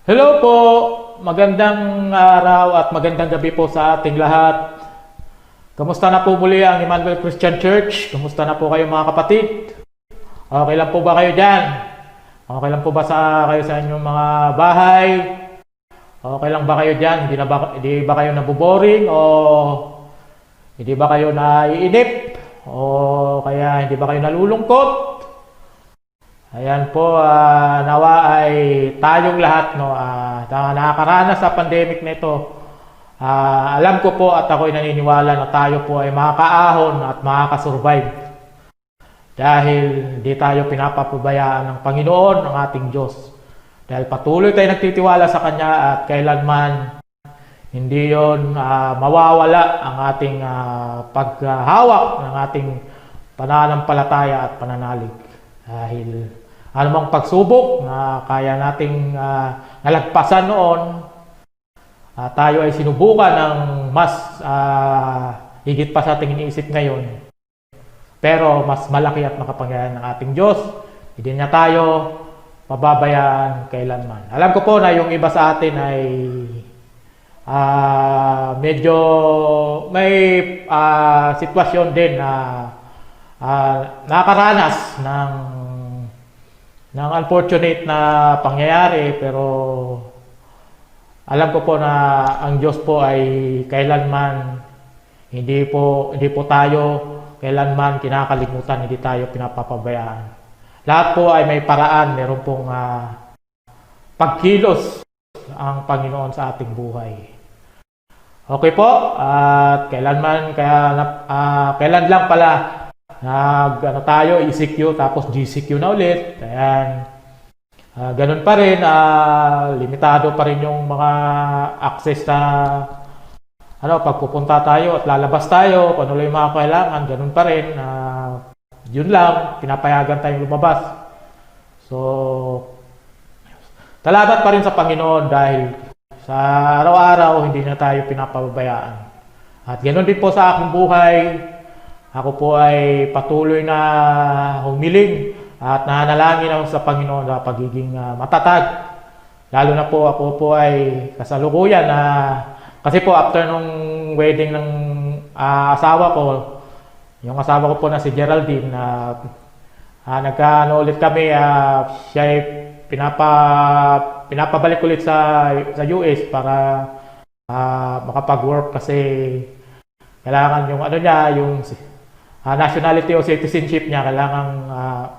Hello po! Magandang araw at magandang gabi po sa ating lahat. Kamusta na po muli ang Emmanuel Christian Church? Kamusta na po kayo mga kapatid? Okay lang po ba kayo dyan? Okay lang po ba kayo sa inyong mga bahay? Okay lang ba kayo dyan? Hindi ba kayo nabuboring? O hindi ba kayo naiinip? O kaya hindi ba kayo nalulungkot? Ayan po, nawa ay tayong lahat nakakaranas sa pandemic na ito. Alam ko po at ako'y naniniwala na tayo po ay makakaahon at makakasurvive. Dahil hindi tayo pinapapabayaan ng Panginoon, ng ating Diyos. Dahil patuloy tayo nagtitiwala sa Kanya at kailanman hindi yon mawawala ang ating paghawak ng ating pananampalataya at pananalig. Dahil anumang pagsubok na kaya nating nalagpasan noon, tayo ay sinubukan ng mas higit pa sa ating iniisip ngayon. Pero mas malaki at makapangyarihan ng ating Diyos. Hindi niya tayo pababayaan kailanman. Alam ko po na yung iba sa atin ay medyo may sitwasyon din na nakaranas ng unfortunate na pangyayari, pero alam ko po na ang Diyos po ay kailanman hindi po tayo kailanman kinakalimutan, hindi tayo pinapapabayaan. Lahat po ay may paraan, meron pong pagkilos ang Panginoon sa ating buhay. Okay po, at kailan lang pala tayo ECQ tapos GCQ na ulit. Ayan. Ganun pa rin, limitado pa rin yung mga access na pagpupunta tayo at lalabas tayo, kung ano yung mga kailangan, ganun pa rin. Yun lang, pinapayagan tayong lumabas. So, salamat pa rin sa Panginoon dahil sa araw-araw hindi na tayo pinapabayaan. At ganun din po sa aking buhay. Ako po ay patuloy na humiling at nanalangin ako sa Panginoon sa pagiging matatag. Lalo na po ako po ay kasalukuyan kasi po after nung wedding ng asawa ko, yung asawa ko po na si Geraldine, nagkaano ulit kami, siya ay pinapabalik ulit sa US para makapag-work kasi kailangan yung yung nationality o citizenship niya kailangang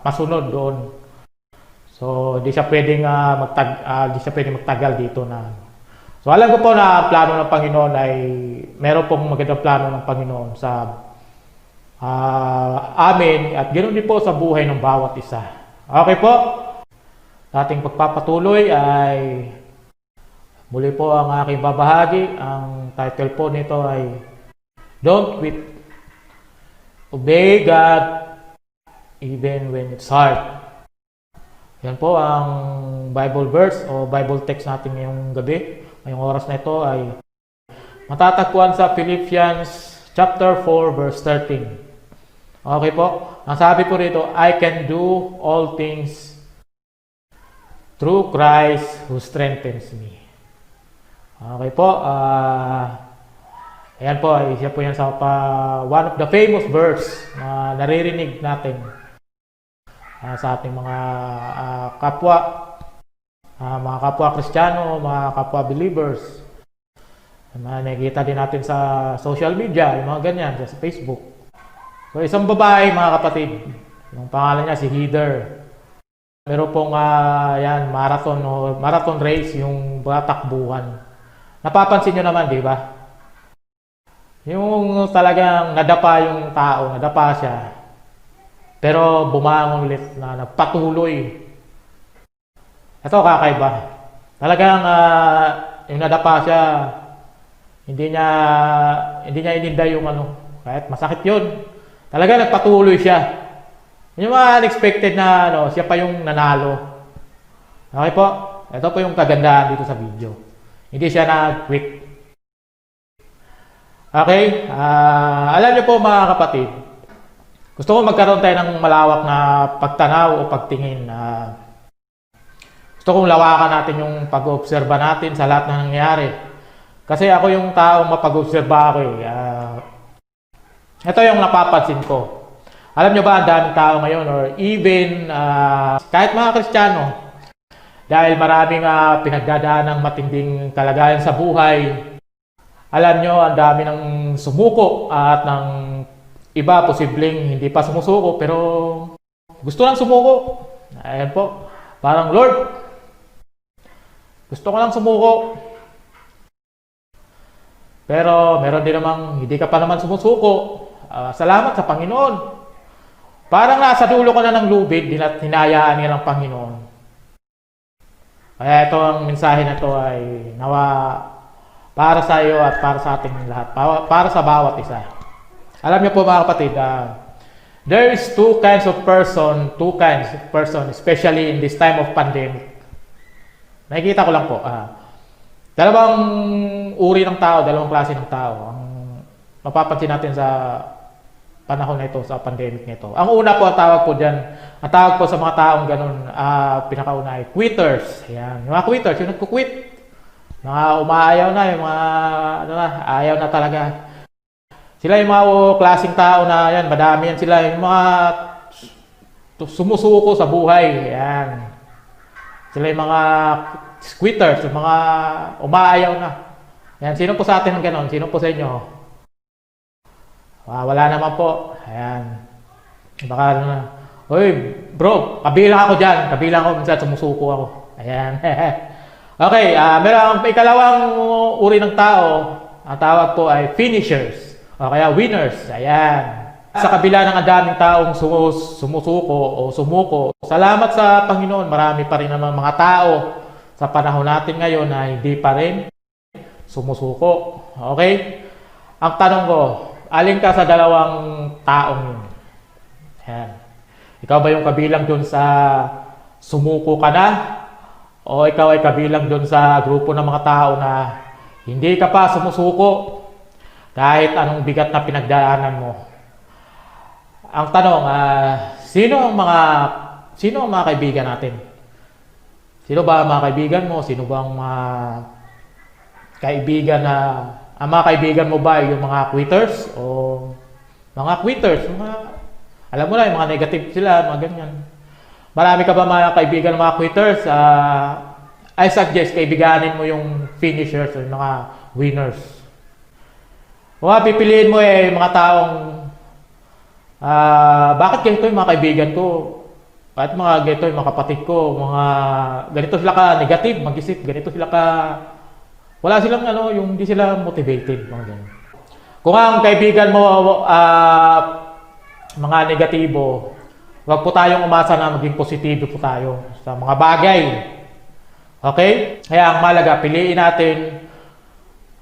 masunod doon. So, di siya pwedeng magtagal dito na. So, alam ko po na plano ng Panginoon ay meron pong magandang plano ng Panginoon sa amin at ganoon din po sa buhay ng bawat isa. Okay po? Ating pagpapatuloy ay muli po ang aking babahagi. Ang title po nito ay Don't Quit. Obey God even when it's hard. Yan po ang Bible verse o Bible text natin ngayong gabi. Ngayong oras na ito ay matatagpuan sa Philippians chapter 4 verse 13. Okay po? Ang sabi po rito, I can do all things through Christ who strengthens me. Okay po? Ayan po, isa po yan sa one of the famous verse na naririnig natin sa ating mga kapwa Kristiyano, mga kapwa believers. Nakikita din natin sa social media, yung mga ganyan, sa Facebook. So, isang babae, mga kapatid, yung pangalan niya si Heather. Meron pong marathon race, yung takbuhan. Napapansin nyo naman, di ba? Yung talagang nadapa yung tao, nadapa siya. Pero bumangon ulit na nagpatuloy. Ito kakaiba. Talagang yung nadapa siya, hindi niya ininda yung kahit masakit yun. Talagang nagpatuloy siya. Yung mga unexpected na siya pa yung nanalo. Okay po? Ito po yung kagandahan dito sa video. Hindi siya nag-quick. Okay? Alam niyo po mga kapatid, gusto ko magkaroon tayo ng malawak na pagtanaw o pagtingin Gusto kong lawakan natin yung pag-obserba natin sa lahat ng nangyayari. Kasi ako yung taong mapag-obserba ako eh. Ito yung napapansin ko. Alam nyo ba, ang daming tao ngayon or even kahit mga Kristiyano, dahil maraming pinagdadaan ng matinding kalagayan sa buhay, alam nyo, ang dami ng sumuko at ng iba posibleng hindi pa sumusuko pero gusto lang sumuko. Ayan po, parang Lord, gusto ko lang sumuko. Pero meron din namang hindi ka pa naman sumusuko. Salamat sa Panginoon. Parang nasa dulo ka na ng lubid, hinayaan niya ng Panginoon. Kaya ito ang mensahe na ito ay nawa para sa iyo at para sa ating lahat. Para sa bawat isa. Alam niyo po mga kapatid, there is two kinds of person, especially in this time of pandemic. Nakikita ko lang po. Dalawang uri ng tao, dalawang klase ng tao ang mapapansin natin sa panahon na ito, sa pandemic nito. Ang una po, ang tawag po dyan, ang tawag po sa mga taong ganun, pinakauna ay quitters. Yan. Yung mga quitters, yung nagkukwit. Mga umaayaw na, yung mga ayaw na talaga. Sila yung mga klaseng tao na yan, madami yan sila, yung mga sumusuko sa buhay. Yan. Sila yung mga quitters, yung mga umaayaw na. Yan, sino po sa atin ng ganon? Sino po sa inyo? Wala naman po. Ayan. Baka Uy, bro, kabilang ako dyan. Kabilang ako minsan sumusuko ako. Ayan. Okay, meron ang ikalawang uri ng tao. Ang tawag po ay finishers. O kaya winners. Ayan. Sa kabila ng daming taong sumusuko o sumuko, salamat sa Panginoon, marami pa rin naman mga tao sa panahon natin ngayon na hindi pa rin sumusuko. Okay? Ang tanong ko, alin ka sa dalawang taong yun? Ayan. Ikaw ba yung kabilang dun sa sumuko ka na? O ikaw ay kabilang dun sa grupo ng mga tao na hindi ka pa sumusuko kahit anong bigat na pinagdaanan mo? Ang tanong, sino ang mga kaibigan natin? Sino ba ang mga kaibigan mo? Sino ba ang mga kaibigan na ang mga kaibigan mo ba ay yung mga quitters o mga quitters? Alam mo na, yung mga negative sila, mga ganyan. Marami ka ba mga kaibigan ng mga quitters? I suggest kaibiganin mo yung finishers o yung mga winners. Kung pipiliin mo mga taong bakit ganito yung mga kaibigan ko? Bakit mga ganito yung mga kapatid ko? Mga ganito sila ka negative, mag-isip, ganito sila ka wala silang yung hindi sila motivated, mga ganyan. Kung ang kaibigan mo mga negatibo, wag po tayong umasa na maging positibo po tayo sa mga bagay. Okay? Kaya ang malaga, piliin natin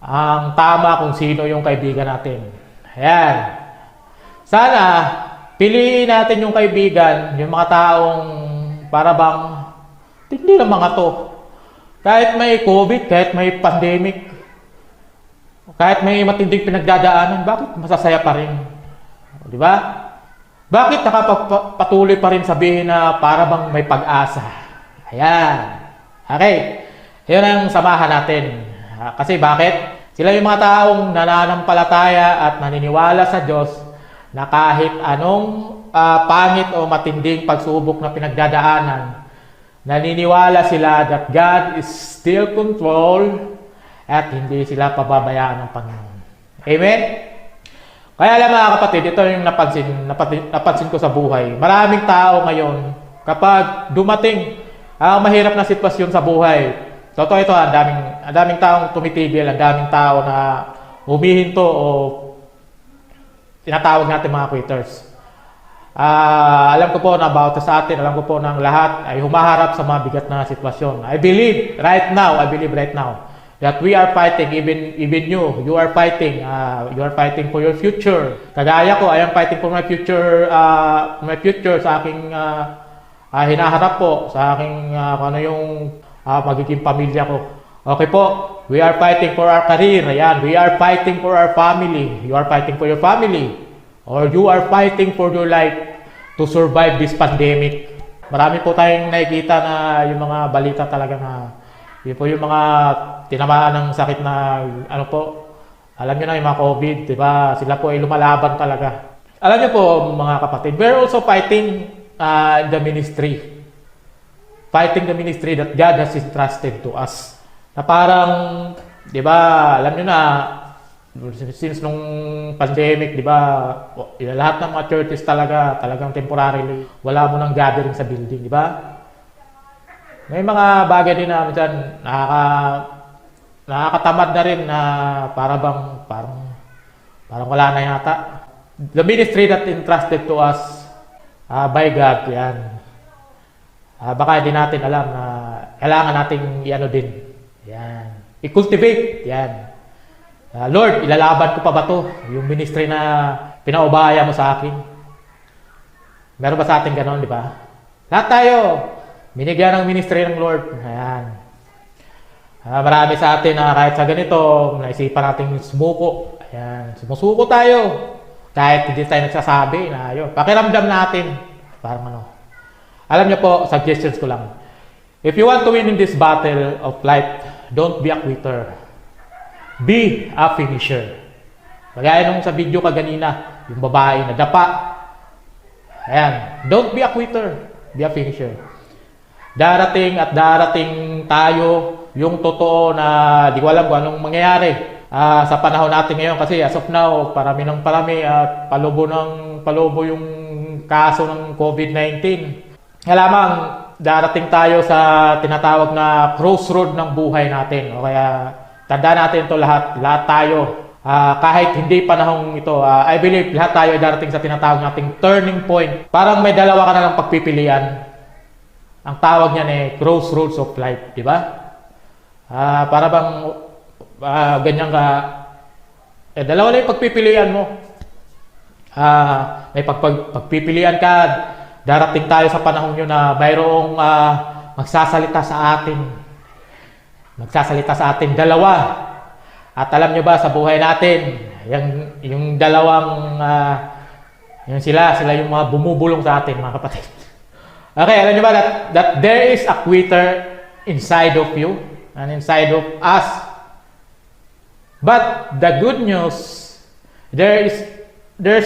ang tama kung sino yung kaibigan natin. Ayan. Sana, piliin natin yung kaibigan, yung mga taong para bang hindi lang mga to. Kahit may COVID, kahit may pandemic, kahit may matinding pinagdadaanan, bakit masasaya pa rin? Di ba? Bakit nakapatuloy pa rin sabihin na para bang may pag-asa? Ayan. Okay. Yun ang samahan natin. Kasi bakit? Sila yung mga taong nananampalataya at naniniwala sa Diyos na kahit anong pangit o matinding pagsubok na pinagdadaanan, naniniwala sila that God is still control at hindi sila pababayaan ng Panginoon. Amen? Kaya alam mga kapatid, ito yung napansin ko sa buhay. Maraming tao ngayon, kapag dumating ang mahirap na sitwasyon sa buhay, totoo ito, ang daming taong tumitigil, ang daming tao na humihinto o tinatawag natin mga quitters. Alam ko po na about sa atin, alam ko po ng lahat ay humaharap sa mga bigat na sitwasyon. I believe right now that we are fighting, even you are fighting for your future. Kagaya ko, I am fighting for my future sa aking hinaharap po, sa aking ano yung magiging pamilya ko. Okay po, we are fighting for our career. Ayan, we are fighting for our family. You are fighting for your family. Or you are fighting for your life to survive this pandemic. Marami po tayong nakikita na yung mga balita talaga na yun po yung mga tinamaan ng sakit na ano po, alam nyo na yung mga COVID, di ba? Sila po ay lumalaban talaga. Alam nyo po mga kapatid, we're also fighting in the ministry. Fighting the ministry that God has entrusted to us. Na parang, di ba, alam nyo na, since nung pandemic, di ba, lahat ng mga churches talagang temporarily, wala mo nang gathering sa building, di ba? May mga bagay din na minsan nakakatamad na rin na parang wala na yata. The ministry that entrusted to us by God, yan. Baka hindi natin alam na kailangan nating i-ano din. Yan. I-cultivate. Yan. Lord, ilalaban ko pa ba to? Yung ministry na pinaubaya mo sa akin. Meron ba sa atin ganon, di ba? Lahat tayo. Binigyan ng ministry ng Lord. Ayan. Marami sa atin na kahit sa ganito, naisipan natin sumuko. Ayan. Sumusuko tayo. Kahit hindi tayo nagsasabi na yun. Pakiramdam natin. Parang ano. Alam niyo po, suggestions ko lang. If you want to win in this battle of life, don't be a quitter. Be a finisher. Kagaya nung sa video kaganina, yung babae na dapa. Ayan. Don't be a quitter. Be a finisher. Darating tayo yung totoo na di ko alam kung anong mangyayari sa panahon natin ngayon kasi as of now parami at palubo yung kaso ng COVID-19. Kaya lamang darating tayo sa tinatawag na crossroad ng buhay natin. O kaya tandaan natin ito lahat tayo kahit hindi panahong ito, I believe lahat tayo ay darating sa tinatawag nating turning point. Parang may dalawa ka na lang pagpipilian. Ang tawag niyan ay crossroads of life, di ba? Para bang ganyan ka, dalawa lang yung pagpipilian mo. May pagpipilian ka, darating tayo sa panahon yun na mayroong magsasalita sa atin dalawa. At alam nyo ba sa buhay natin, yung dalawang sila yung mga bumubulong sa atin, mga kapatid. Okay, alam nyo ba that there is a quitter inside of you and inside of us. But the good news, there's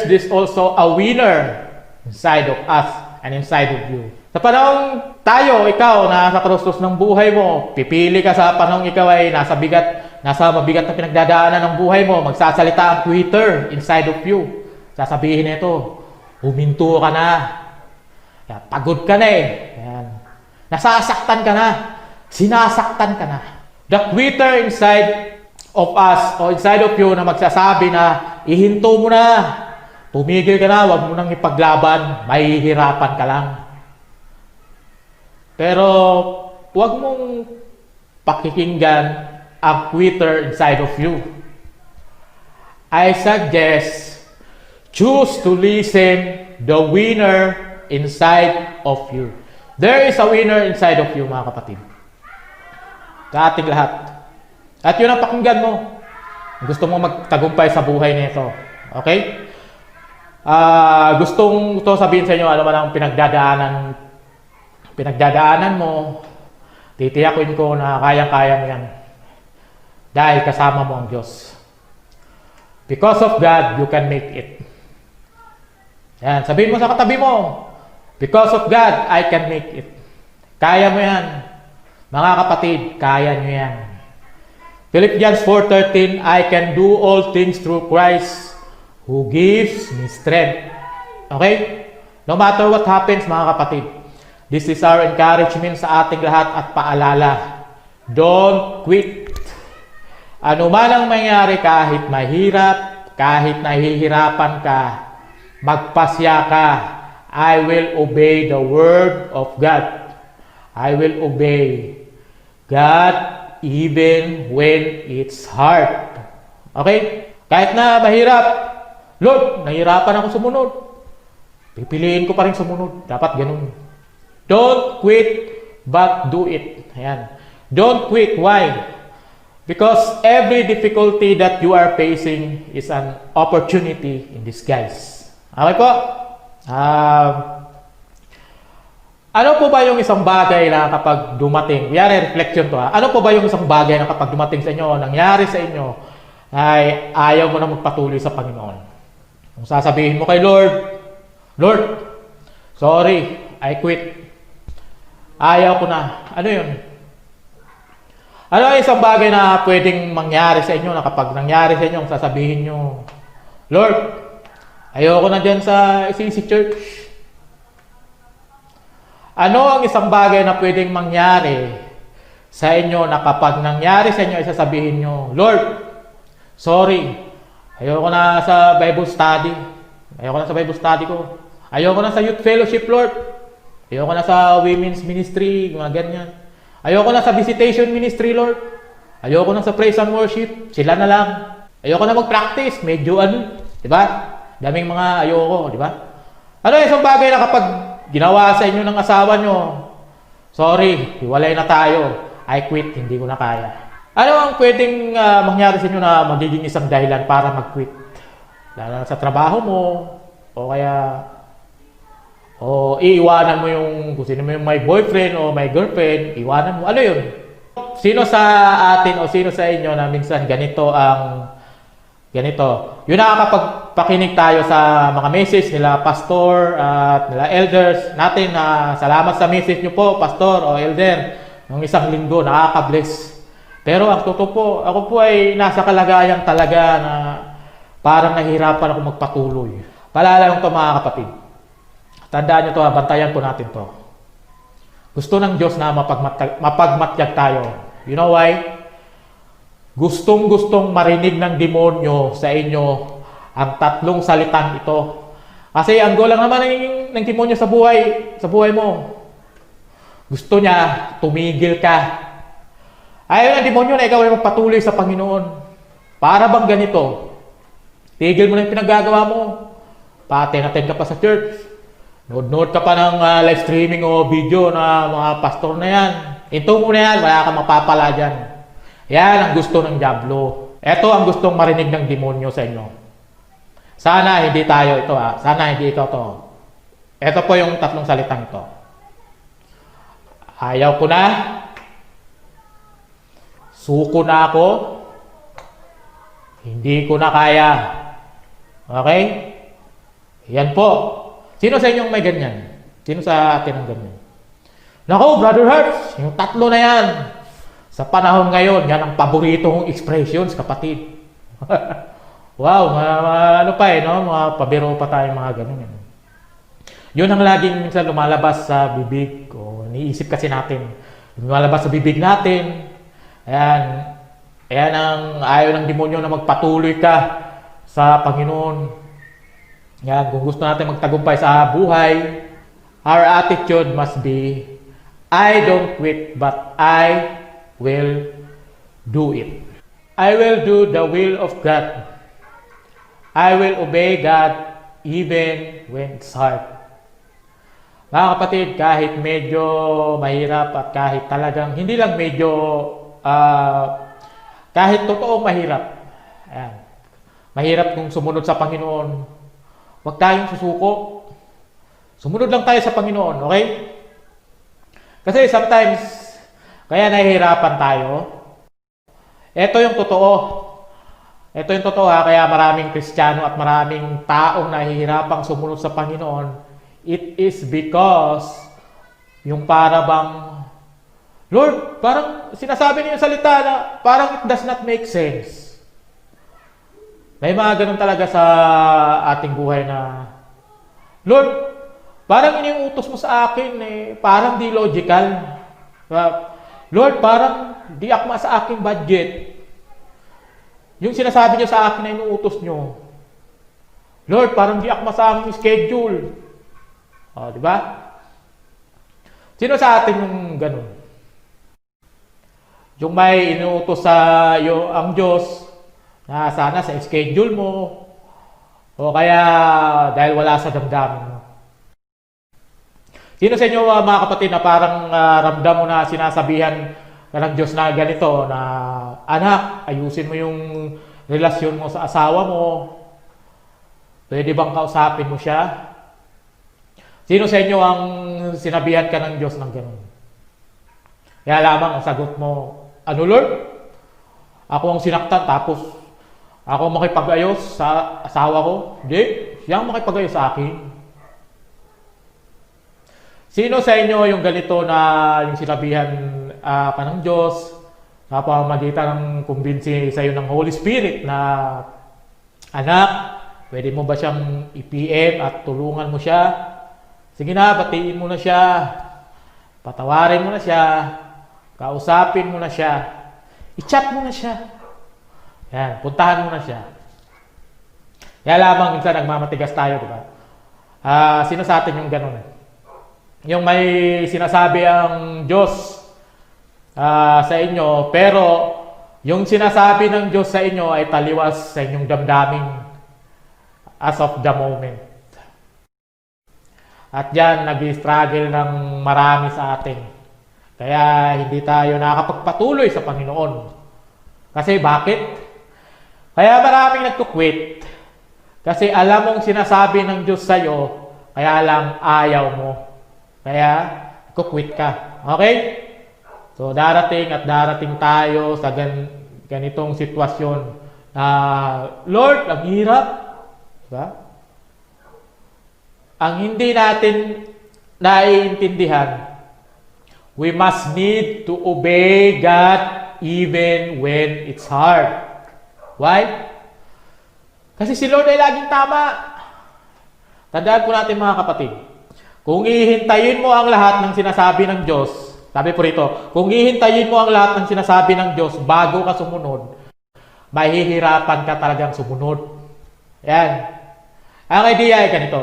this also a winner inside of us and inside of you. Sa panahong tayo, ikaw, nasa krustos ng buhay mo, pipili ka sa panahong ikaw ay nasa mabigat na pinagdadaanan ng buhay mo, magsasalita ang quitter inside of you. Sasabihin nito, huminto ka na. Pagod ka na Ayan. Nasasaktan ka na. Sinasaktan ka na. The quitter inside of us o inside of you na magsasabi na ihinto mo na. Tumigil ka na. Huwag mo nang ipaglaban. Mahihirapan ka lang. Pero huwag mong pakikinggan ang quitter inside of you. I suggest choose to listen the winner inside of you. There is a winner inside of you, mga kapatid. Sa ating lahat. At yun ang pakinggan mo. Gusto mo magtagumpay sa buhay nito. Okay? Gustong sabihin sa inyo, ano man ang pinagdadaanan mo, titiyakin ko na kayang-kaya mo yan. Dahil kasama mo ang Diyos. Because of God, you can make it. Yan, sabihin mo sa katabi mo, because of God, I can make it. Kaya mo yan. Mga kapatid, kaya nyo yan. Philippians 4:13, I can do all things through Christ who gives me strength. Okay? No matter what happens, mga kapatid, this is our encouragement sa ating lahat at paalala. Don't quit. Ano man ang mangyari, kahit mahirap, kahit nahihirapan ka, magpasya ka. I will obey the word of God. I will obey God even when it's hard. Okay? Kahit na mahirap, Lord, nahirapan ako sumunod. Pipiliin ko pa rin sumunod. Dapat ganun. Don't quit, but do it. Ayan. Don't quit. Why? Because every difficulty that you are facing is an opportunity in disguise. Okay po? Ano po ba yung isang bagay na kapag dumating, kaya reflection to ha, ano po ba yung isang bagay na kapag dumating sa inyo, nangyari sa inyo, ay ayaw mo na magpatuloy sa Panginoon? Kung sasabihin mo kay Lord, Lord, sorry, I quit. Ayaw ko na. Ano yun? Ano ang isang bagay na pwedeng mangyari sa inyo na kapag nangyari sa inyo, sasabihin nyo, Lord, ayoko na dyan sa ICC Church. Ano ang isang bagay na pwedeng mangyari sa inyo na kapag nangyari sa inyo, isasabihin nyo, Lord, sorry, ayoko na sa Bible study. Ayoko na sa Bible study ko. Ayoko na sa youth fellowship, Lord. Ayoko na sa women's ministry, mga ganyan. Ayoko na sa visitation ministry, Lord. Ayoko na sa praise and worship. Sila na lang. Ayoko na mag-practice. Medyo ano, di ba? Daming mga ayoko, di ba? Ano yung isang bagay na kapag ginawa sa inyo ng asawa nyo, sorry, hiwalay na tayo. I quit, hindi ko na kaya. Ano ang pwedeng mangyari sa inyo na magiging isang dahilan para mag-quit? Lalo na sa trabaho mo, o kaya iiwanan mo yung kung sino mo yung may boyfriend o may girlfriend, iwanan mo. Ano yun? Sino sa atin o sino sa inyo na minsan ganito yung nakakapagpakinig tayo sa mga message nila pastor at nila elders natin na salamat sa message nyo po, pastor o elder, ng isang linggo, nakaka-bless. Pero ang totoo po, ako po ay nasa kalagayan talaga na parang nahihirapan ako magpatuloy. Paalala lang to mga kapatid. Tandaan nyo to, bantayan po natin to. Gusto ng Diyos na mapagmatyag tayo. You know why? Gustong marinig ng demonyo sa inyo ang tatlong salitang ito. Kasi ang goal lang naman ng demonyo sa buhay mo. Gusto niya tumigil ka. Ayaw ng demonyo na ikaw ay magpatuloy sa Panginoon. Para bang ganito? Tigil mo na yung pinagagawa mo. Pa-attend ka pa sa church. Nood ka pa ng live streaming o video na mga pastor na yan. Ito mo na yan, wala kang mapapala dyan. Yan ang gusto ng diablo. Ito ang gustong marinig ng demonyo sa inyo. Sana hindi tayo ito Sana hindi ito to. Ito po yung tatlong salitang ito. Ayaw ko na. Suko na ako. Hindi ko na kaya. Okay? Yan po. Sino sa inyong may ganyan? Sino sa atin ang ganyan? Nako, Brother Hertz, yung tatlo na yan. Sa panahon ngayon, yan ang paborito kong expressions, kapatid. Wow, ano pa no? Mga pabiro pa tayo mga ganun. Yun ang laging minsan lumalabas sa bibig. O niisip kasi natin. Lumalabas sa bibig natin. Ayan ang ayaw ng demonyo na magpatuloy ka sa Panginoon. Yan, kung gusto natin magtagumpay sa buhay, our attitude must be, I don't quit, but I will do it. I will do the will of God. I will obey God even when it's hard. Mga kapatid, kahit medyo mahirap at kahit talagang hindi lang medyo kahit totoong mahirap. Ayan. Mahirap kung sumunod sa Panginoon. Huwag tayong susuko. Sumunod lang tayo sa Panginoon, okay? Kasi sometimes kaya nahihirapan tayo. Ito yung totoo. Ito yung totoo kaya maraming Kristiyano at maraming taong nahihirapang sumunod sa Panginoon. It is because yung para bang, Lord, parang sinasabi niyo yung salita na parang it does not make sense. May mga ganun talaga sa ating buhay na, Lord, parang iniuutos mo sa akin parang di logical. Lord, parang di akma sa aking budget. Yung sinasabi niyo sa akin na inuutos niyo. Lord, parang di akma sa aking schedule. Di ba? Sino sa atin yung ganun? Yung may inuutos sa ang Diyos na sana sa schedule mo o kaya dahil wala sa damdamin mo. Sino sa inyo mga kapatid na parang ramdam mo na sinasabihan ka ng Diyos na ganito na anak, ayusin mo yung relasyon mo sa asawa mo. Pwede bang kausapin mo siya? Sino sa inyo ang yung sinabihan ka ng Diyos ng ganun. Kaya lamang ang sagot mo, ano Lord? Ako ang sinaktan tapos ako ang makipag-ayos sa asawa ko? Hindi, siya ang makipag-ayos sa akin. Sino sa inyo yung ganito na yung sinabihan ka ng Diyos sa pamamagitan ng kumbinsi sa iyo ng Holy Spirit na anak, pwede mo ba siyang i-PM at tulungan mo siya? Sige na, batiin mo na siya, patawarin mo na siya, kausapin mo na siya, i-chat mo na siya. Yan, puntahan mo na siya. Kaya lamang minsan nagmamatigas tayo, di ba? Sino sa atin yung ganun? Yung may sinasabi ang Diyos sa inyo, pero yung sinasabi ng Diyos sa inyo ay taliwas sa inyong damdamin as of the moment. At yan, nag-struggle ng marami sa atin. Kaya hindi tayo nakakapagpatuloy sa Panginoon. Kasi bakit? Kaya maraming nagkukwit. Kasi alam mong sinasabi ng Diyos sa iyo, kaya lang ayaw mo. Kaya, kukwit ka. Okay? So, darating at darating tayo sa ganitong sitwasyon. Lord, ang hirap. Diba? Ang hindi natin naiintindihan, we must need to obey God even when it's hard. Why? Kasi si Lord ay laging tama. Tandaan po natin mga kapatid. Kung hihintayin mo ang lahat ng sinasabi ng Diyos, sabi po rito, kung hihintayin mo ang lahat ng sinasabi ng Diyos bago ka sumunod, mahihirapan ka talagang sumunod. Yan. Ang idea ay ganito.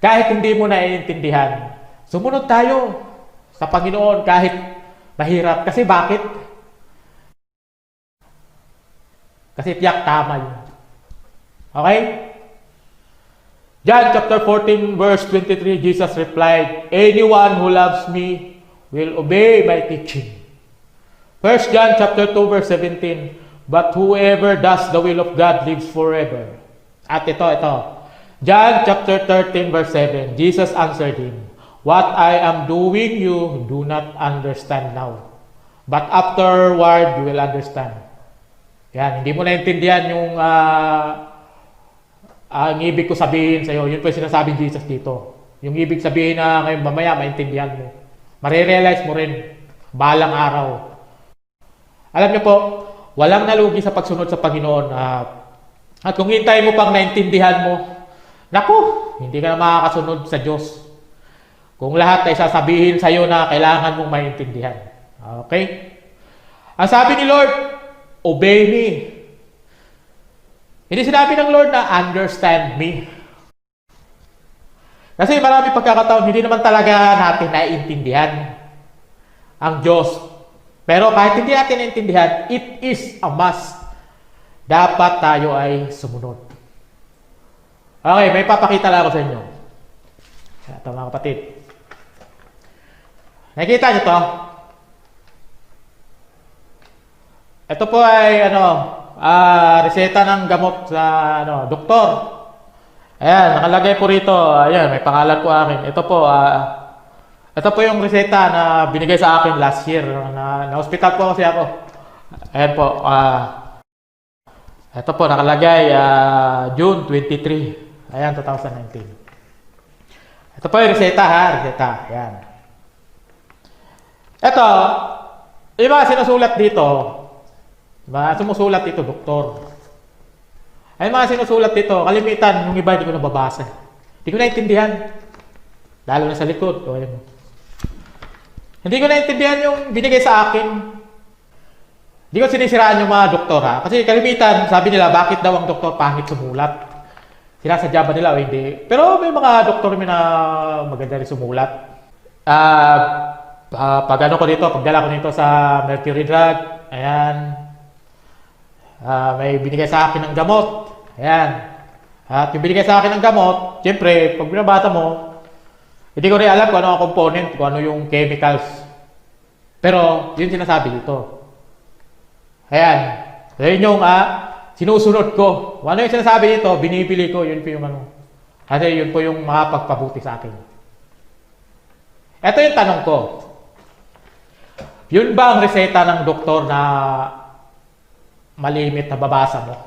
Kahit hindi mo naiintindihan, sumunod tayo sa Panginoon kahit mahirap. Kasi bakit? Kasi tiyak tama yun. Okay? John chapter 14 verse 23, Jesus replied, anyone who loves me will obey my teaching. 1 John chapter 2 verse 17, but whoever does the will of God lives forever. At ito. John chapter 13 verse 7, Jesus answered him, what I am doing you do not understand now, but afterward you will understand. Yan, hindi mo naintindihan yung ang ibig ko sabihin sa iyo. Yun po yung sinasabi ni Jesus dito. Yung ibig sabihin na ngayon mamaya maintindihan mo. Marirealize mo rin balang araw. Alam niyo po, walang nalugi sa pagsunod sa Panginoon. At kung hintayin mo pang naintindihan mo, naku, hindi ka na makakasunod sa Diyos. Kung lahat ay sasabihin sa iyo na kailangan mong maintindihan. Okay? Ang sabi ni Lord, obey me. Hindi sinabi ng Lord na understand me. Kasi marami pagkakataon, hindi naman talaga natin naiintindihan ang Diyos. Pero kahit hindi natin naiintindihan, it is a must. Dapat tayo ay sumunod. Okay, may papakita lang ako sa inyo. Ito mga kapatid. Nakikita nyo to? Ito po ay reseta ng gamot sa doktor. Ayan, nakalagay po rito. Ayan, may pangalan po akin. Ito po yung reseta na binigay sa akin last year. Na-hospital po kasi ako. Ayan po. Ito po, nakalagay June 23. Ayan, 2019. Ito po yung reseta ha. Reseta. Ayan. Ito, yung mga sinusulat dito, sumusulat dito, doktor. Ay mga sinusulat dito, kalimitan, yung iba hindi ko nababasa. Hindi ko naintindihan. Lalo na sa likod. Hindi ko naintindihan yung binigay sa akin. Hindi ko sinisiraan yung mga doktor ha. Kasi kalimitan, sabi nila, bakit daw ang doktor pangit sumulat? Sinasadya ba nila o hindi? Pero may mga doktor na maganda rin sumulat. Pagdala ko dito sa Mercury Drug, ayan. May binigay sa akin ng gamot. Ayan. At yung binigay sa akin ng gamot, siyempre, pag binabasa mo, hindi ko rin alam kung ano ang component, kung ano yung chemicals. Pero, yun sinasabi dito. Ayan. So, yun yung sinusunod ko. Kung ano yung sinasabi dito, binibili ko, yun po yung Kasi yun po yung makapagpabuti sa akin. Ito yung tanong ko. Yun ba ang reseta ng doktor na malimit na babasa mo?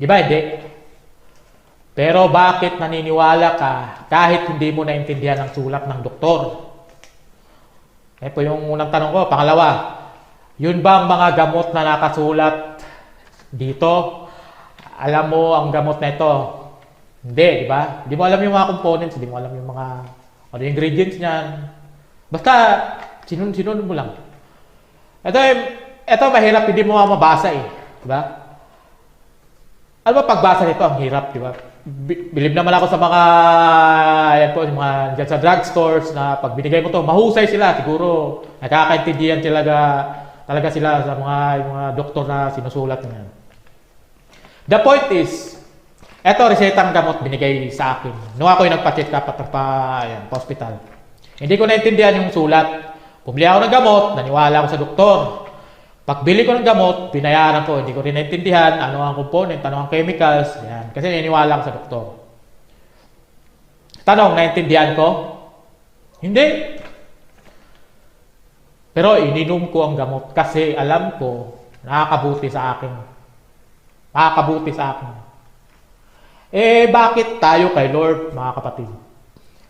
Di ba hindi? Pero bakit naniniwala ka kahit hindi mo naintindihan ang sulat ng doktor? Ito yung unang tanong ko. Pangalawa, yun ba ang mga gamot na nakasulat dito? Alam mo ang gamot na ito? Hindi, di ba? Hindi mo alam yung mga components, hindi mo alam yung mga ano yung ingredients niyan. Basta sinun mo lang. Ito mahirap, hindi mo mabasa eh, di ba? Alam mo pagbasa nito ang hirap, di ba? Bilib naman ako sa mga yan po, yung mga dyan sa drugstores na pag binigay mo to, mahusay sila, siguro nakakaintindihan talaga sila sa yung mga doktor na sinusulat niyan. The point is, eto resetang gamot binigay sa akin. Nung ako yung nagpa-check up at pa hospital. Hindi ko naintindihan yung sulat. Bumili ako ng gamot, naniwala ako sa doktor. Pagbili ko ng gamot, binayaran ko. Hindi ko rin naintindihan ano ang component, ano ang chemicals. Yan. Kasi naniwala ako sa doktor. Tanong, naintindihan ko? Hindi. Pero ininom ko ang gamot kasi alam ko nakakabuti sa akin. Nakakabuti sa akin. Bakit tayo kay Lord, mga kapatid?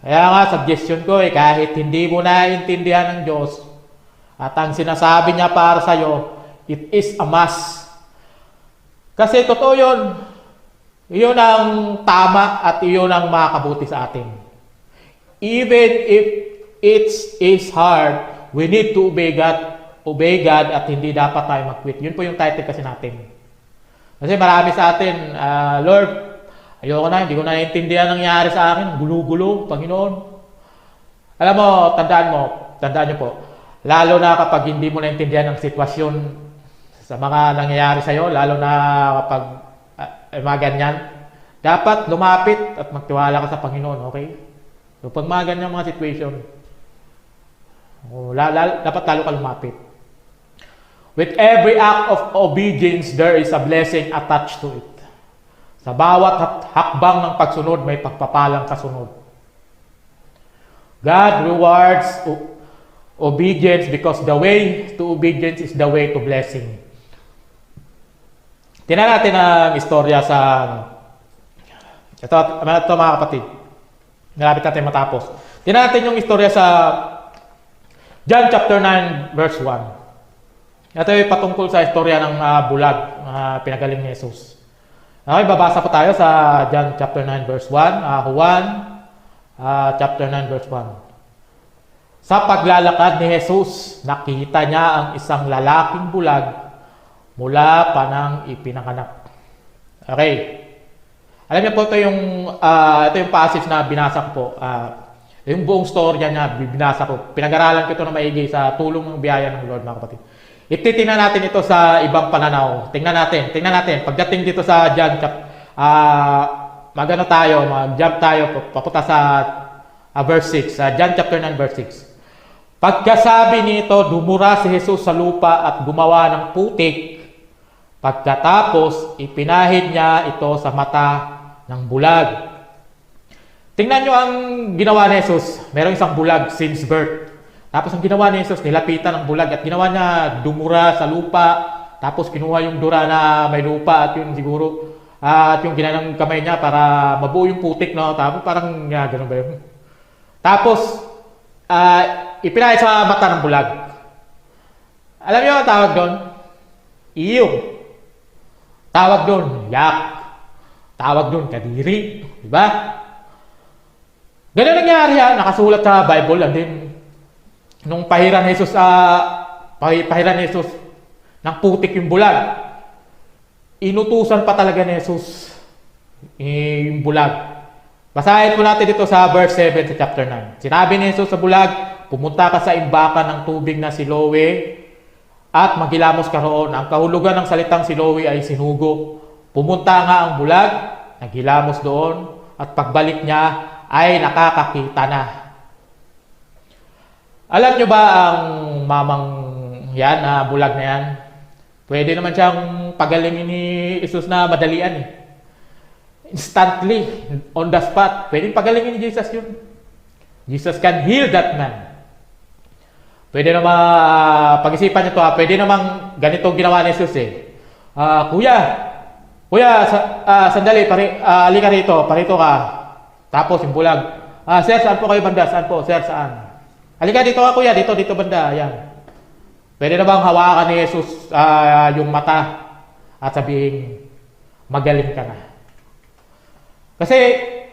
Kaya nga, suggestion ko kahit hindi mo naiintindihan ng Diyos at ang sinasabi niya para sa'yo, it is a must. Kasi totoo yun. Iyon ang tama at iyon ang makakabuti sa atin. Even if it is hard, we need to obey God at hindi dapat tayo mag-quit. Yun po yung title kasi natin. Kasi marami sa atin, Lord, ayoko na, hindi ko na naintindihan ang nangyari sa akin. Gulo-gulo, Panginoon. Alam mo, tandaan nyo po, lalo na kapag hindi mo naintindihan ang sitwasyon sa mga nangyayari sa'yo, lalo na kapag mga ganyan, dapat lumapit at magtiwala ka sa Panginoon, okay? So, pag mga ganyan mga situation, dapat lalo ka lumapit. With every act of obedience, there is a blessing attached to it. Sa bawat hakbang ng pagsunod, may pagpapalang kasunod. God rewards obedience because the way to obedience is the way to blessing. Tingnan natin ang istorya sa ito mga kapatid. Malapit natin matapos. Tingnan natin yung istorya sa John chapter 9 verse 1. Ito ay patungkol sa istorya ng bulag pinagaling ni Jesus. Okay, babasa po tayo sa John chapter 9 verse 1. Juan chapter 9 verse 1. Sa paglalakad ni Jesus, nakita niya ang isang lalaking bulag mula pa nang ipinanganak. Okay. Alam niyo po ito yung passage na binasa ko po. Yung buong storya niya binasa ko. Pinag-aralan ko ito na maigi sa tulong ng biyaya ng Lord, mga kapatid. Ititingnan natin ito sa ibang pananaw. Tingnan natin. Pagdating dito sa John, mag-jump tayo, papunta sa verse 6. John chapter 9 verse 6. Pagkasabi nito, dumura si Jesus sa lupa at gumawa ng putik. Pagkatapos, ipinahid niya ito sa mata ng bulag. Tingnan nyo ang ginawa ni Jesus. Merong isang bulag since birth. Tapos ang ginawa ni Jesus, nilapitan ng bulag at ginawa niya dumura sa lupa. Tapos kinuha yung dura na may lupa at yung siguro at yung ginanang kamay niya para mabuo yung putik, no? Tapos parang ganun ba yun? Tapos ipinahid sa mata ng bulag. Alam niyo ang tawag doon? Iyong. Tawag doon, yak. Tawag doon, kadiri. Diba? Ganun nangyari yan. Nakasulat sa Bible. And then, nung pahiran ni Jesus ng putik yung bulag, inutusan pa talaga ni Jesus yung bulag. Basahin po natin dito sa verse 7 sa chapter 9. Sinabi ni Jesus sa bulag, pumunta ka sa imbakan ng tubig na Siloe at maghilamos ka roon. Ang kahulugan ng salitang Siloe ay sinugo. Pumunta nga ang bulag, naghilamos doon, at pagbalik niya ay nakakakita na. Alam nyo ba ang mamang yan, bulag na yan? Pwede naman siyang pagalingin ni Jesus na madalian eh. Instantly, on the spot. Pwede pagalingin ni Jesus yun. Jesus can heal that man. Pwede naman, pag-isipan nyo to pwede namang ganito ginawa ni Jesus eh. Kuya, sandali, halika rito, parito ka. Tapos yung bulag, sir, saan po kayo banda? Saan po? Sir, saan? Halika dito ka kuya, dito banda, ayan. Pwede na bang hawakan ni Jesus yung mata at sabihin, magaling ka na. Kasi,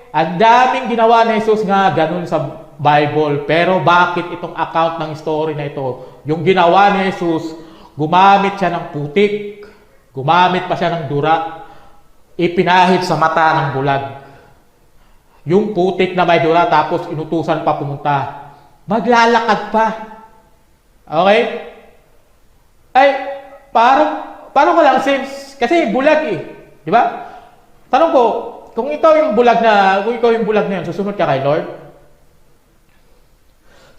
ang daming ginawa ni Jesus nga ganun sa Bible. Pero bakit itong account ng story na ito? Yung ginawa ni Jesus, gumamit siya ng putik. Gumamit pa siya ng dura. Ipinahid sa mata ng bulag. Yung putik na may dura tapos inutusan pa pumunta. Maglalakad pa. Okay? Ay, parang walang sense. Kasi bulag eh. Di ba? Tanong ko, kung ikaw yung bulag na yun, susunod ka kay Lord?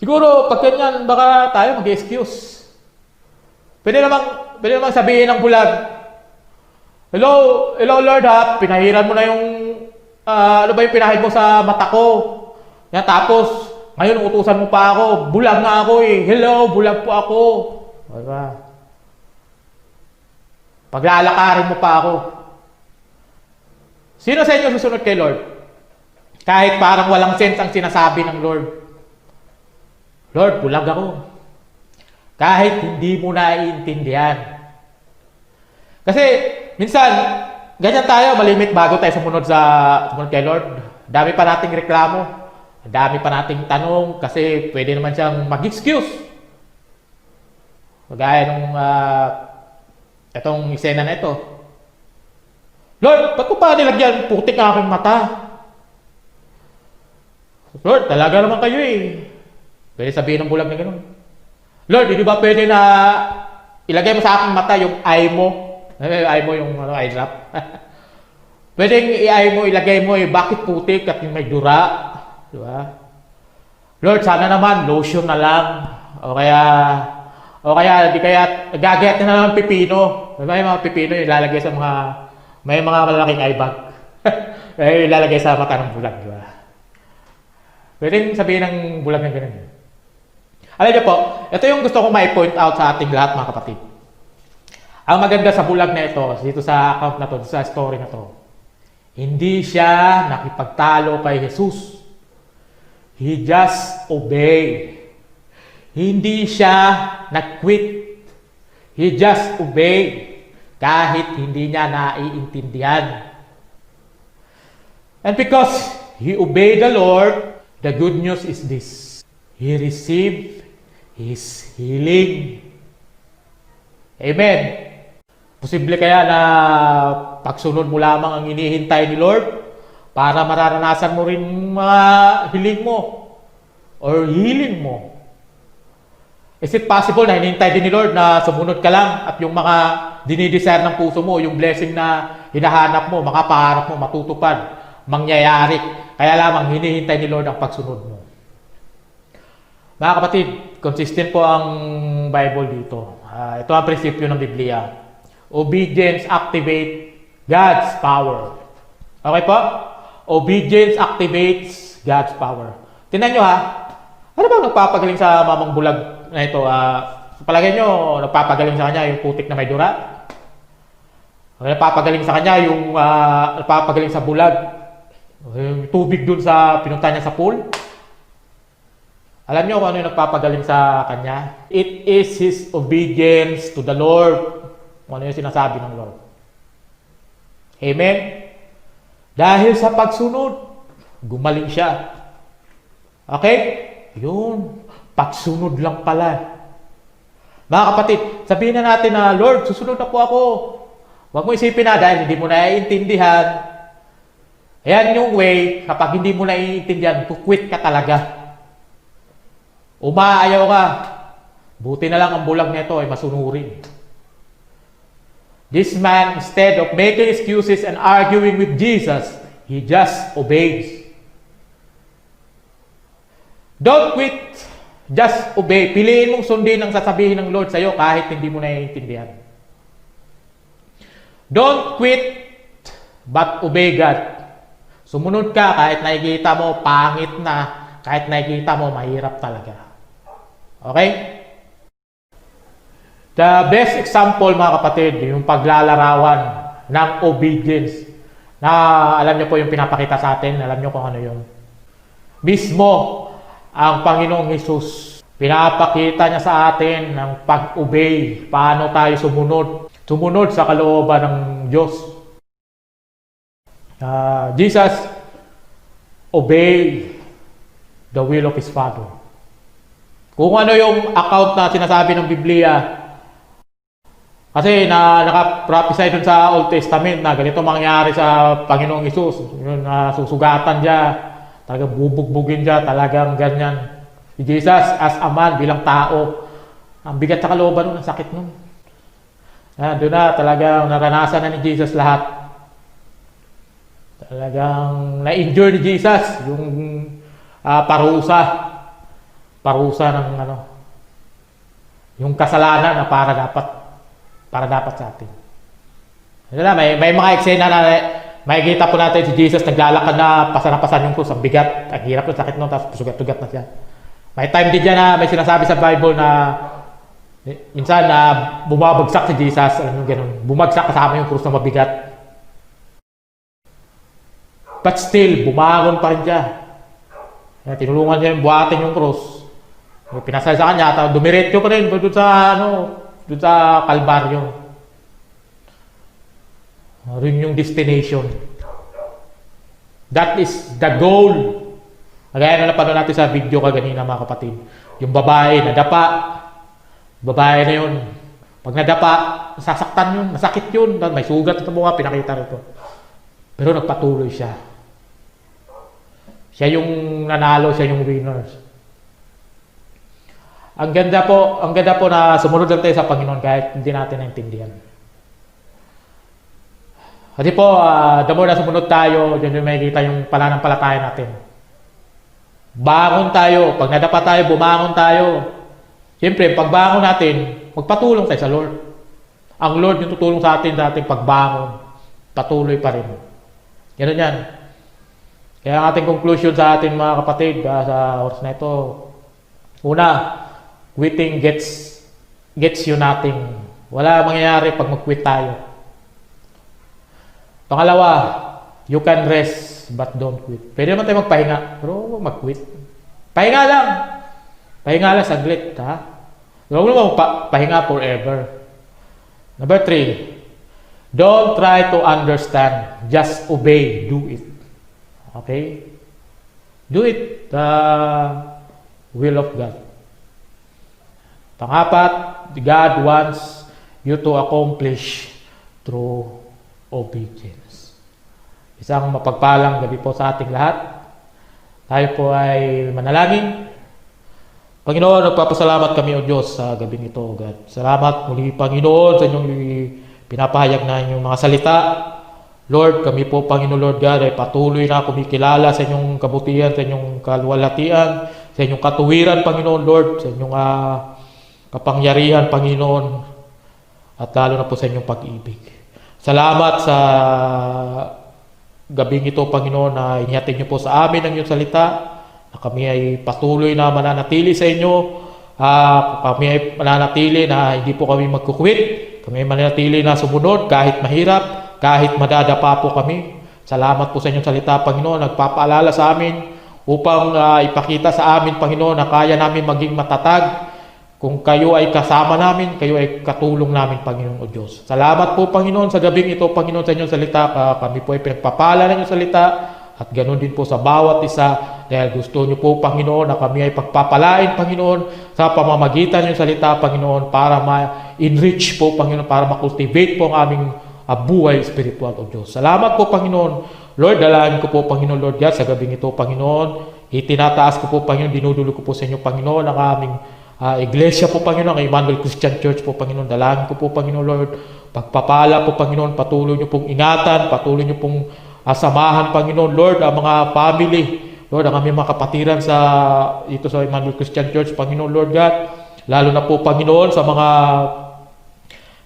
Siguro, pag ganyan, baka tayo mag-excuse. Pwede namang sabihin ng bulag, Hello Lord pinahiran mo na yung, ano ba yung pinahid mo sa mata ko? Yan, tapos, ngayon utusan mo pa ako, bulag na ako eh. Hello, bulag po ako. Diba? Paglalakarin mo pa ako. Sino sa inyo susunod kay Lord? Kahit parang walang sense ang sinasabi ng Lord. Lord, bulag ako. Kahit hindi mo naiintindihan. Kasi, minsan, ganyan tayo, malimit bago tayo sumunod kay Lord. Dami pa nating reklamo. Dami pa nating tanong kasi pwede naman siyang mag-excuse. Kagaya nung itong eksena na ito. Lord, ba't ko pa nilagyan putik ang aking mata? Lord, talaga naman kayo eh. Pwede sabihin ng bulag na gano'n. Lord, hindi ba pwede na ilagay mo sa aking mata yung eye mo? Eye mo yung eye drop. Pwedeng ilagay mo yung bakit putik at yung may dura. Diba? Lord, sana naman lotion na lang. O kaya di kaya gagayat na naman pipino. May mga pipino yung ilalagay sa may mga malaking eye bag. Ilalagay sa mata ng bulag, di ba? Pwedeng sabihin ng bulag na ganun. Alam niyo po, ito yung gusto kong mai-point out sa ating lahat mga kapatid. Ang maganda sa bulag na ito, dito sa account na to, sa story na to, hindi siya nakipagtalo kay Jesus. He just obeyed. Hindi siya nag-quit. He just obeyed. Kahit hindi niya naiintindihan. And because he obeyed the Lord, the good news is this. He received his healing. Amen. Posible kaya na pagsunod mo lamang ang inihintay ni Lord para mararanasan mo rin mga hiling mo or healing mo. Is it possible na hinihintay din ni Lord na sumunod ka lang at yung mga dinidesire ng puso mo, yung blessing na hinahanap mo, makapangarap mo, matutupad, mangyayari. Kaya lamang hinihintay ni Lord ang pagsunod mo. Mga kapatid, consistent po ang Bible dito. Ito ang prinsipyo ng Biblia. Obedience activates God's power. Okay po? Obedience activates God's power. Tingnan nyo ha. Ano bang nagpapagaling sa mamang bulag na ito? Palagay nyo, nagpapagaling sa kanya yung putik na may dura? Nagpapagaling sa kanya yung nagpapagaling sa bulag? Yung tubig dun sa pinunta niya sa pool? Alam nyo kung ano yung nagpapagaling sa kanya? It is his obedience to the Lord. Kung ano yung sinasabi ng Lord. Amen? Dahil sa pagsunod, gumaling siya. Okay? Yun. Pagsunod lang pala. Mga kapatid, sabihin na natin na, Lord, susunod na po ako. Huwag mo isipin na dahil hindi mo naiintindihan. Ayan yung way, kapag hindi mo naiintindihan, quit ka talaga. Umaayaw ka. Buti na lang ang bulag nito ay masunurin. This man, instead of making excuses and arguing with Jesus, he just obeys. Don't quit. Just obey. Piliin mong sundin ang sasabihin ng Lord sa iyo kahit hindi mo naiintindihan. Don't quit, but obey God. Sumunod ka kahit nakikita mo pangit na, Kahit nakikita mo, mahirap talaga. Okay? The best example mga kapatid, yung paglalarawan ng obedience. Na alam niyo po yung pinapakita sa atin, alam niyo kung ano yung mismo ang Panginoong Hesus. Pinapakita niya sa atin ng pag-obey, paano tayo sumunod sa kalooban ng Diyos. Jesus obey the will of His Father. Kung ano yung account na sinasabi ng Biblia, kasi naka-prophesy dun sa Old Testament na ganito mangyari sa Panginoong Hesus. Na susugatan siya, talagang bubugbugin siya, talagang ganyan. Si Jesus as a man, bilang tao, ang bigat sa kalooban nun, ang sakit nun. Doon na talagang naranasan na ni Jesus lahat. Talagang na-endure ni Jesus yung parusa ng yung kasalanan na para dapat sa atin. May mga eksena na makikita po natin si Jesus naglalakad na pasanapasan yung krus. Ang bigat, ang hirap, ang sakit nun, tapos sugat-sugat na siya. May time din dyan na may sinasabi sa Bible na minsan na bumabagsak si Jesus, alam nyo ganun, bumagsak kasama yung krus na mabigat. But still, bumangon pa rin siya. Tinulungan niya yung buhatin yung krus. Pinasal sa kanya, at dumiretso pa rin doon sa Kalbaryo. Rin yung destination. That is the goal. Kagaya na napanood natin sa video kaganina mga kapatid. Yung babae nadapa. Babae na yun. Pag nadapa, nasasaktan yun, masakit yun. May sugat sa mukha, pinakita rito. Pero nagpatuloy siya. Siya yung nanalo, siya yung winners. Ang ganda po na sumunod lang tayo sa Panginoon kahit hindi natin naintindihan. Kasi po, the more na sumunod tayo, dyan yung makikita yung pananampalataya natin. Bangon tayo. Pag nadapa tayo, bumangon tayo. Siyempre, pagbangon natin, magpatulong tayo sa Lord. Ang Lord yung tutulong sa ating pagbangon. Patuloy pa rin. Ganun yan. Kaya ang ating conclusion sa ating mga kapatid sa oras na ito, una, quitting gets you nothing. Wala mangyayari pag mag-quit tayo. Pangalawa, you can rest but don't quit. Pwede naman tayo magpahinga, pero mag-quit. Pahinga lang. Pahinga lang saglit, ha? Huwag mo pahinga forever. Number 3, don't try to understand. Just obey. Do it. Okay? Do it. The will of God. Pang-apat, God wants you to accomplish through obedience. Isang mapagpalang gabi po sa ating lahat. Tayo po ay manalangin. Panginoon, nagpapasalamat kami o Diyos sa gabing ito, God. Salamat muli, Panginoon, sa inyong pinapahayag na inyong mga salita. Lord, kami po, Panginoon Lord God, ay patuloy na kumikilala sa inyong kabutihan, sa inyong kaluwalhatian, sa inyong katuwiran, Panginoon Lord, sa inyong kapangyarihan, Panginoon, at lalo na po sa inyong pag-ibig. Salamat sa gabing ito, Panginoon, na inihatid niyo po sa amin ang iyong salita, na kami ay patuloy na mananatili sa inyo, kami ay mananatili na hindi po kami magkukwit, kami ay mananatili na sumunod kahit mahirap, kahit madadapa po kami. Salamat po sa inyong salita, Panginoon, nagpapaalala sa amin upang ipakita sa amin, Panginoon, na kaya namin maging matatag. Kung kayo ay kasama namin, kayo ay katulong namin, Panginoon o Diyos. Salamat po, Panginoon, sa gabing ito, Panginoon, sa inyong salita. Kami po ay pinagpapala ng inyong salita at ganoon din po sa bawat isa dahil gusto niyo po, Panginoon, na kami ay pagpapalain, Panginoon, sa pamamagitan ng salita, Panginoon, para ma-enrich po, Panginoon, para ma-cultivate po ang aming buhay spiritual o Diyos. Salamat po, Panginoon. Lord, dalangin ko po, Panginoon, Lord God, sa gabing ito, Panginoon. Itinataas ko po, Panginoon, dinudulo ko po sa inyo, Panginoon, ang aming Iglesia po, Panginoon, ang Emmanuel Christian Church po, Panginoon. Dalangin ko po, Panginoon, Lord. Pagpapala po, Panginoon, patuloy niyo pong ingatan, patuloy niyo pong samahan, Panginoon, Lord, ang mga family, Lord, ang aming mga kapatiran ito sa Emmanuel Christian Church, Panginoon, Lord God. Lalo na po, Panginoon, sa mga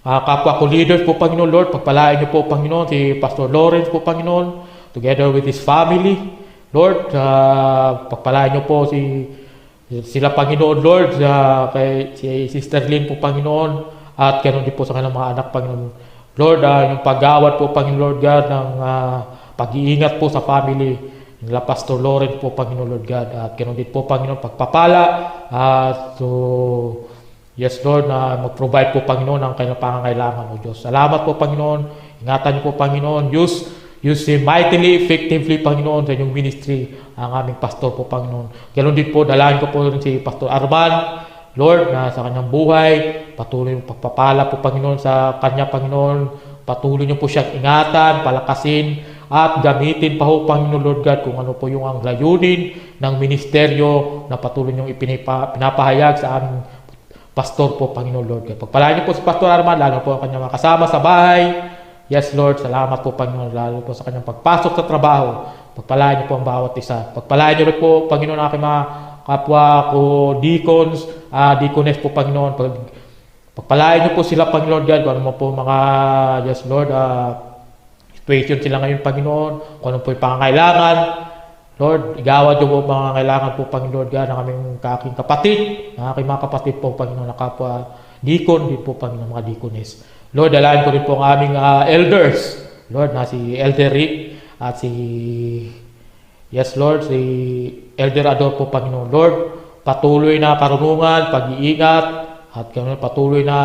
kapwa ko leaders po, Panginoon, Lord. Pagpalain niyo po, Panginoon, si Pastor Lawrence po, Panginoon, together with his family. Lord, pagpalain niyo po sila Panginoon, Lord, si Sister Lynn po, Panginoon, at ganoon din po sa kanilang mga anak, Panginoon. Lord, yung pag-awat po, Panginoon Lord God, ng pag-iingat po sa family nila Pastor Loren po, Panginoon Lord God, at ganoon din po, Panginoon, pagpapala, yes Lord, na mag-provide po, Panginoon, ang kanilang pangangailangan, O Diyos. Salamat po, Panginoon, ingatan niyo po, Panginoon, use him mightily, effectively, Panginoon, sa inyong ministry, ang aming pastor po, Panginoon. Ganoon din po, dalahin ko po rin si Pastor Arman, Lord, na sa kanyang buhay, patuloy yung pagpapala po, Panginoon, sa kanya, Panginoon. Patuloy niyo po siyang ingatan, palakasin, at gamitin pa po, Panginoon Lord God, kung ano po yung ang layunin ng ministeryo na patuloy niyong pinapahayag sa aming pastor po, Panginoon Lord God. Pagpalain niyo po si Pastor Arman, lalo po ang kanyang mga kasama sa bahay. Yes, Lord, salamat po, Panginoon, lalo po sa kanyang pagpasok sa trabaho. Pagpalain niyo po ang bawat isa. Pagpalain niyo rin po, Panginoon, aking mga kapwa ko, deacons, deaconess po, Panginoon. Pagpalain niyo po sila, Panginoon God, kung ano po mga, yes, Lord, situation sila ngayon, Panginoon, kung ano po yung pangangailangan. Lord, igawad niyo po mga kailangan po, Panginoon God, ng aming aking kapatid, ng aking mga kapatid po, Panginoon, na kapwa deacon, din po, Panginoon, mga deaconess. Lord, dalayan ko rin po ang aming elders. Lord, na si Elder Rick at yes Lord, si Elder Ador po, Panginoon. Lord, patuloy na karunungan, pag-iingat, at patuloy na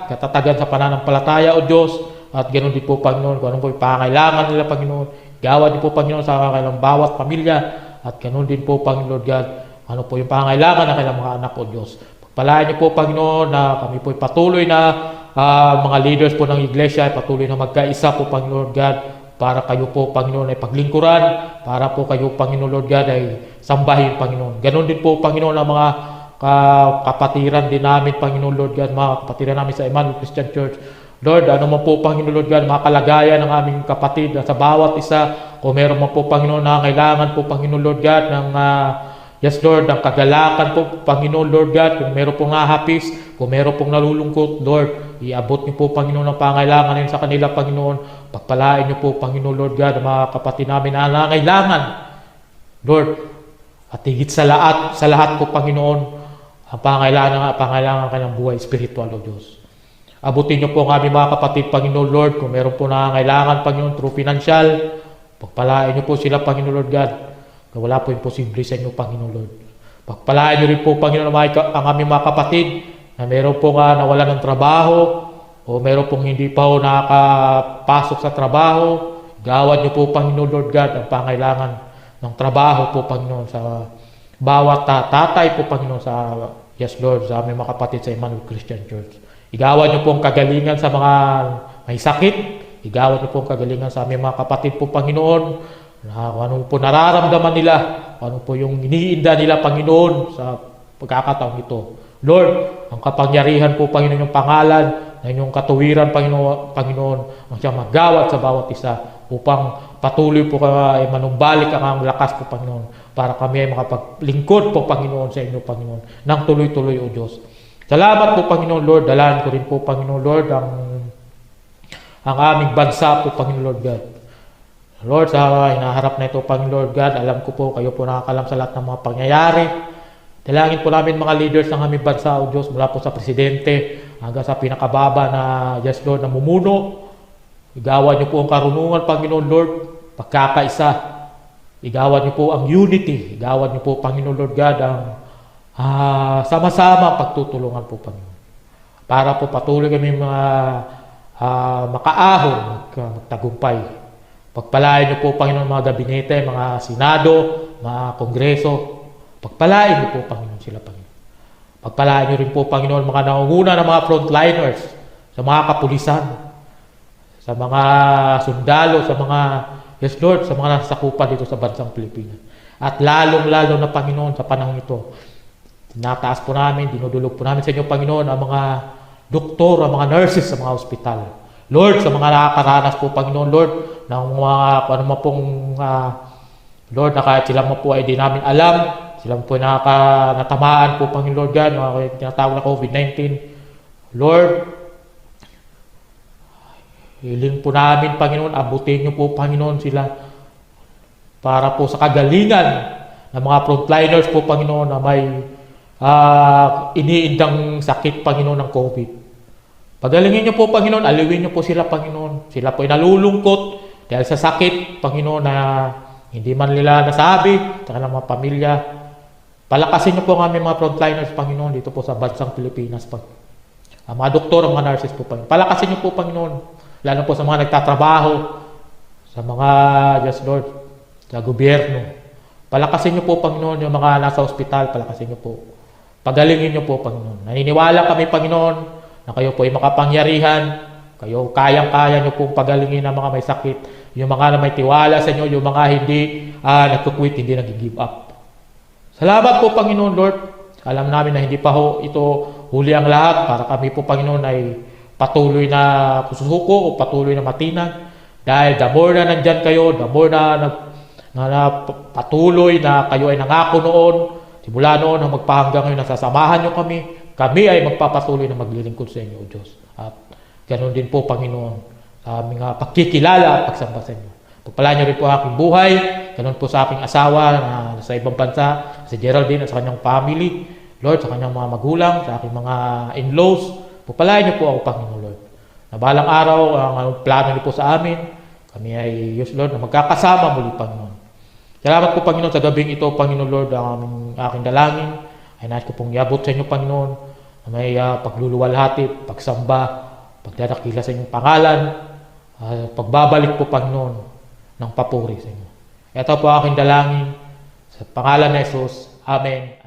katatagan sa pananampalataya, O Diyos. At ganoon din po, Panginoon, kung ano po yung pangangailangan nila, Panginoon. Gawad din po, Panginoon, sa kanilang bawat pamilya. At ganoon din po, Panginoon God, ano po yung pangangailangan ng kanilang mga anak, O Diyos. Pagpalain niyo po, Panginoon, na kami po patuloy na mga leaders po ng iglesia ay patuloy na magkaisa po, Panginoon God, para kayo po, Panginoon, ay paglingkuran, para po kayo, Panginoon Lord God, ay sambahin, Panginoon. Ganon din po, Panginoon, ang mga kapatiran din namin, Panginoon Lord God, mga kapatiran namin sa Emmanuel Christian Church. Lord, ano man po, Panginoon Lord God, mga kalagayan ng aming kapatid sa bawat isa, kung meron man po, Panginoon, na kailangan po, Panginoon Lord God, ng yes Lord, ng kagalakan po, Panginoon Lord God, kung meron pong nahapis, kung meron pong nalulungkot, Lord, iabot niyo po, Panginoon, ang pangailangan nila sa kanila, Panginoon. Pagpalain niyo po, Panginoon Lord God, ang mga kapatid namin na nangangailangan, Lord. At higit sa lahat po, Panginoon, ang pangailangan kanyang buhay spiritual, O Diyos. Abutin niyo po ang aming mga kapatid, Panginoon Lord, kung meron po nangangailangan, Panginoon, through financial, pagpalain niyo po sila, Panginoon Lord God. Wala po imposible sa inyo, Panginoon Lord. Pagpalain niyo rin po, Panginoon, ang aming mga kapatid na meron po nawalan ng trabaho o meron pong hindi pa nakapasok sa trabaho. Gawad niyo po, Panginoon Lord God, ang pangailangan ng trabaho po, Panginoon, sa bawat tatay po, Panginoon, sa yes Lord, sa aming mga kapatid sa Emmanuel Christian Church. Igawad niyo po ang kagalingan sa mga may sakit. Igawad niyo po ang kagalingan sa aming mga kapatid po, Panginoon, na kung ano po nararamdaman nila, kung ano po yung iniinda nila, Panginoon, sa pagkakataong ito. Lord, ang kapangyarihan po, Panginoon, yung pangalan, na inyong katuwiran, Panginoon, ang siyang maggawad sa bawat isa upang patuloy po kayo manumbalik ang lakas po, Panginoon, para kami ay makapaglingkod po, Panginoon, sa inyo, Panginoon, ng tuloy-tuloy, O Diyos. Salamat po, Panginoon Lord. Dalahan ko rin po, Panginoon Lord, ang aming bansa po, Panginoon Lord God. Lord, sa hinaharap na ito, Panginoon Lord God, alam ko po, kayo po nakakalam sa lahat ng mga pangyayari. Dalangin po namin mga leaders ng aming bansa, O Diyos, mula po sa presidente hanggang sa pinakababa na, yes Lord, namumuno. Igawad niyo po ang karunungan, Panginoon Lord, pagkakaisa. Igawad niyo po ang unity. Igawad niyo po, Panginoon Lord God, ang sama-sama pagtutulungan po, Panginoon. Para po patuloy kami makaahon, magtagumpay. Pagpalain niyo po, Panginoon, mga gabinete, mga senado, mga kongreso. Pagpalain niyo po, Panginoon, sila, Panginoon. Pagpalain niyo rin po, Panginoon, mga nangunguna ng mga frontliners, sa mga kapulisan, sa mga sundalo, sa mga, yes Lord, sa mga nasakupan dito sa bansang Pilipinas. At lalong-lalo na, Panginoon, sa panahon ito, tinataas po namin, dinudulog po namin sa inyo, Panginoon, ang mga doktor, ang mga nurses sa mga ospital. Lord, sa mga nakakaranas po, Panginoon, Lord, ng mga, kung ano pong, Lord, na kahit sila mo po ay di namin alam, sila po natamaan po, Panginoon Lord God, mga tinatawag na COVID-19. Lord, hiling po namin, Panginoon, abutin niyo po, Panginoon, sila para po sa kagalingan ng mga frontliners po, Panginoon, na may iniindang sakit, Panginoon, ng COVID. Pagalingin niyo po, Panginoon, aliwin niyo po sila, Panginoon. Sila po ay nalulungkot dahil sa sakit, Panginoon, na hindi man nila nasabi sa kanilang mga pamilya. Palakasin niyo po ang aming mga frontliners, Panginoon, dito po sa bansang Pilipinas, Panginoon. Ang mga doktor, ang mga nurses po, Panginoon. Palakasin niyo po, Panginoon, lalo po sa mga nagtatrabaho, sa mga, yes Lord, sa gobyerno. Palakasin niyo po, Panginoon, yung mga nasa ospital, palakasin niyo po. Pagalingin niyo po, Panginoon. Naniniwala kami, Panginoon, na kayo po ay makapangyarihan, kayo kayang-kaya niyo pong pagalingin ang mga may sakit, yung mga na may tiwala sa inyo, yung mga hindi nagkukwit, hindi nag-give up. Salamat po, Panginoon, Lord. Alam namin na hindi pa ito huli ang lahat para kami po, Panginoon, ay patuloy na kususuko o patuloy na matinag. Dahil the more na nandyan kayo, the more na patuloy na kayo ay nangako noon, simula noon na magpahanggang ngayon, nasasamahan nyo kami ay magpapatuloy na maglilingkod sa inyo, O Diyos. At ganoon din po, Panginoon, sa aming pagkikilala at pagsamba sa inyo. Pagpalaan nyo rin po aking buhay, ganoon po sa aking asawa na sa ibang bansa, si Geraldine at sa kanyang family, Lord, sa kanyang mga magulang, sa aking mga in-laws. Pagpalaan nyo po ako, Panginoon, Lord. Na balang araw, ang plano nyo po sa amin, kami ay, yes Lord, na magkakasama muli, Panginoon. Salamat po, Panginoon, sa gabing ito, Panginoon Lord, ang aking dalangin. Ay nais ko pong iabot sa inyo, Panginoon, na may pagluluwalhati, pagsamba, pagdadakila sa inyong pangalan, pagbabalik po, Panginoon, ng papuri sa inyo. Ito po aking dalangin, sa pangalan ni Jesus. Amen.